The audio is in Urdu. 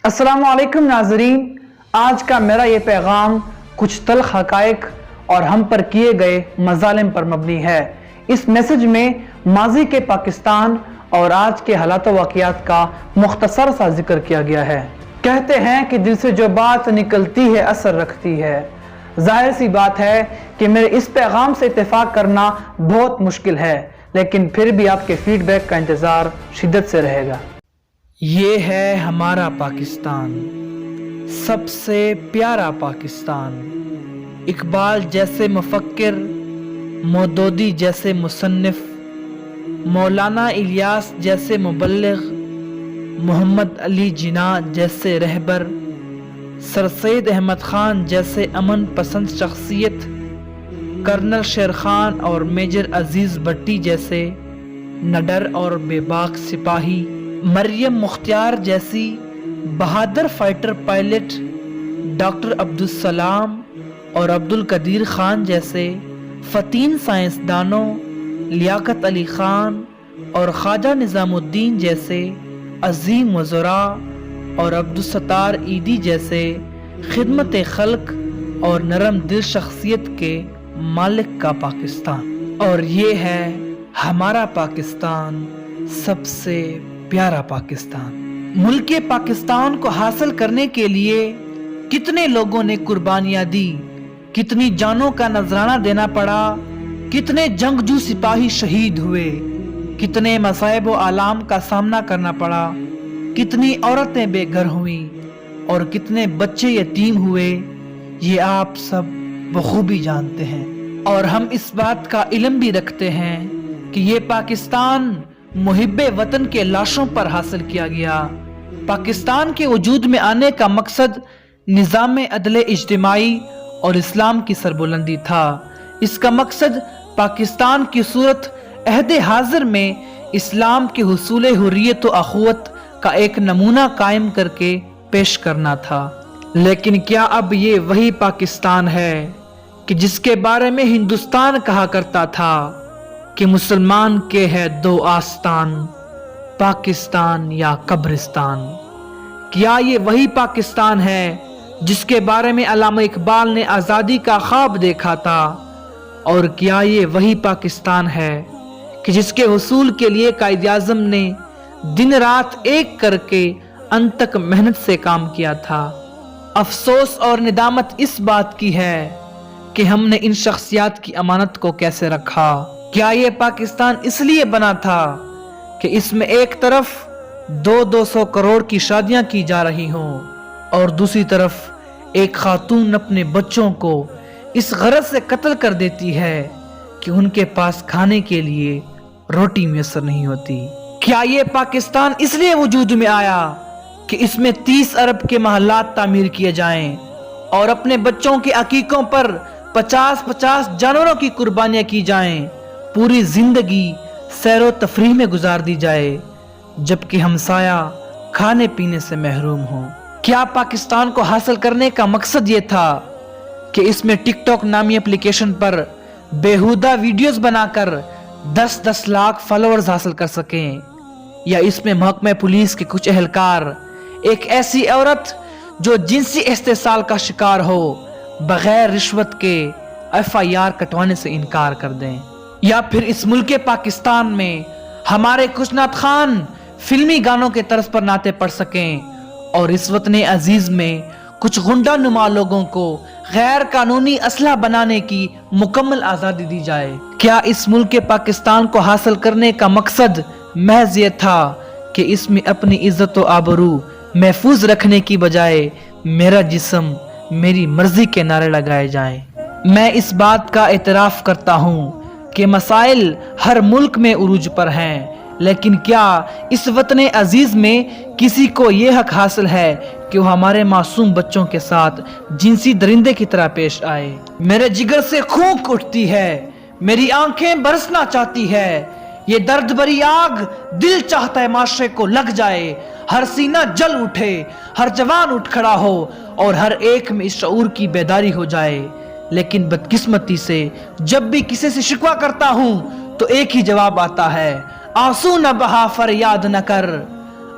السلام علیکم ناظرین، آج کا میرا یہ پیغام کچھ تلخ حقائق اور ہم پر کیے گئے مظالم پر مبنی ہے۔ اس میسج میں ماضی کے پاکستان اور آج کے حالات و واقعات کا مختصر سا ذکر کیا گیا ہے۔ کہتے ہیں کہ دل سے جو بات نکلتی ہے اثر رکھتی ہے۔ ظاہر سی بات ہے کہ میرے اس پیغام سے اتفاق کرنا بہت مشکل ہے، لیکن پھر بھی آپ کے فیڈ بیک کا انتظار شدت سے رہے گا۔ یہ ہے ہمارا پاکستان، سب سے پیارا پاکستان۔ اقبال جیسے مفکر، مودودی جیسے مصنف، مولانا الیاس جیسے مبلغ، محمد علی جناح جیسے رہبر، سر سید احمد خان جیسے امن پسند شخصیت، کرنل شیر خان اور میجر عزیز بٹی جیسے نڈر اور بے باک سپاہی، مریم مختار جیسی بہادر فائٹر پائلٹ، ڈاکٹر عبدالسلام اور عبدالقدیر خان جیسے فتین سائنسدانوں، لیاقت علی خان اور خواجہ نظام الدین جیسے عظیم وزراء اور عبدالستار عیدی جیسے خدمت خلق اور نرم دل شخصیت کے مالک کا پاکستان۔ اور یہ ہے ہمارا پاکستان، سب سے پیارا پاکستان۔ ملک پاکستان کو حاصل کرنے کے لیے کتنے لوگوں نے قربانیاں دی، کتنی جانوں کا نذرانہ دینا پڑا، کتنے جنگجو سپاہی شہید ہوئے، کتنے مصائب و آلام کا سامنا کرنا پڑا، کتنی عورتیں بے گھر ہوئیں اور کتنے بچے یتیم ہوئے، یہ آپ سب بخوبی جانتے ہیں۔ اور ہم اس بات کا علم بھی رکھتے ہیں کہ یہ پاکستان محب وطن کے لاشوں پر حاصل کیا گیا۔ پاکستان کے وجود میں آنے کا مقصد نظام عدل اجتماعی اور اسلام کی سربلندی تھا۔ اس کا مقصد پاکستان کی صورت عہد حاضر میں اسلام کے حصول حریت و اخوت کا ایک نمونہ قائم کر کے پیش کرنا تھا۔ لیکن کیا اب یہ وہی پاکستان ہے کہ جس کے بارے میں ہندوستان کہا کرتا تھا کہ مسلمان کے ہے دو آستان، پاکستان یا قبرستان؟ کیا یہ وہی پاکستان ہے جس کے بارے میں علامہ اقبال نے آزادی کا خواب دیکھا تھا؟ اور کیا یہ وہی پاکستان ہے کہ جس کے حصول کے لیے قائد اعظم نے دن رات ایک کر کے انت تک محنت سے کام کیا تھا؟ افسوس اور ندامت اس بات کی ہے کہ ہم نے ان شخصیات کی امانت کو کیسے رکھا۔ کیا یہ پاکستان اس لیے بنا تھا کہ اس میں ایک طرف 200 کروڑ کی شادیاں کی جا رہی ہوں اور دوسری طرف ایک خاتون اپنے بچوں کو اس غرض سے قتل کر دیتی ہے کہ ان کے پاس کھانے کے لیے روٹی میسر نہیں ہوتی؟ کیا یہ پاکستان اس لیے وجود میں آیا کہ اس میں 30 ارب کے محلات تعمیر کیے جائیں اور اپنے بچوں کے عقیقوں پر 50 جانوروں کی قربانیاں کی جائیں، پوری زندگی سیر و تفریح میں گزار دی جائے، جبکہ ہمسایہ کھانے پینے سے محروم ہوں؟ کیا پاکستان کو حاصل کرنے کا مقصد یہ تھا کہ اس میں ٹک ٹاک نامی اپلیکیشن پر بیہودہ ویڈیوز بنا کر 10 لاکھ فالوورز حاصل کر سکیں؟ یا اس میں محکمہ پولیس کے کچھ اہلکار ایک ایسی عورت جو جنسی استحصال کا شکار ہو بغیر رشوت کے FIR کٹوانے سے انکار کر دیں؟ یا پھر اس ملک پاکستان میں ہمارے کچھ نعت خوان فلمی گانوں کے طرز پر نعتیں پڑھ سکیں اور اس وطن عزیز میں کچھ غنڈہ نما لوگوں کو غیر قانونی اسلحہ بنانے کی مکمل آزادی دی جائے؟ کیا اس ملک پاکستان کو حاصل کرنے کا مقصد محض یہ تھا کہ اس میں اپنی عزت و آبرو محفوظ رکھنے کی بجائے میرا جسم میری مرضی کے نعرے لگائے جائیں؟ میں اس بات کا اعتراف کرتا ہوں کہ مسائل ہر ملک میں عروج پر ہیں، لیکن کیا اس وطن عزیز میں کسی کو یہ حق حاصل ہے کہ وہ ہمارے معصوم بچوں کے ساتھ جنسی درندے کی طرح پیش آئے؟ میرے جگر سے خون اٹھتی ہے، میری آنکھیں برسنا چاہتی ہے، یہ درد بری آگ دل چاہتا ہے معاشرے کو لگ جائے، ہر سینہ جل اٹھے، ہر جوان اٹھ کھڑا ہو اور ہر ایک میں اس شعور کی بیداری ہو جائے۔ لیکن بدقسمتی سے جب بھی کسی سے شکوہ کرتا ہوں تو ایک ہی جواب آتا ہے، آنسو نہ بہا فریاد نہ کر،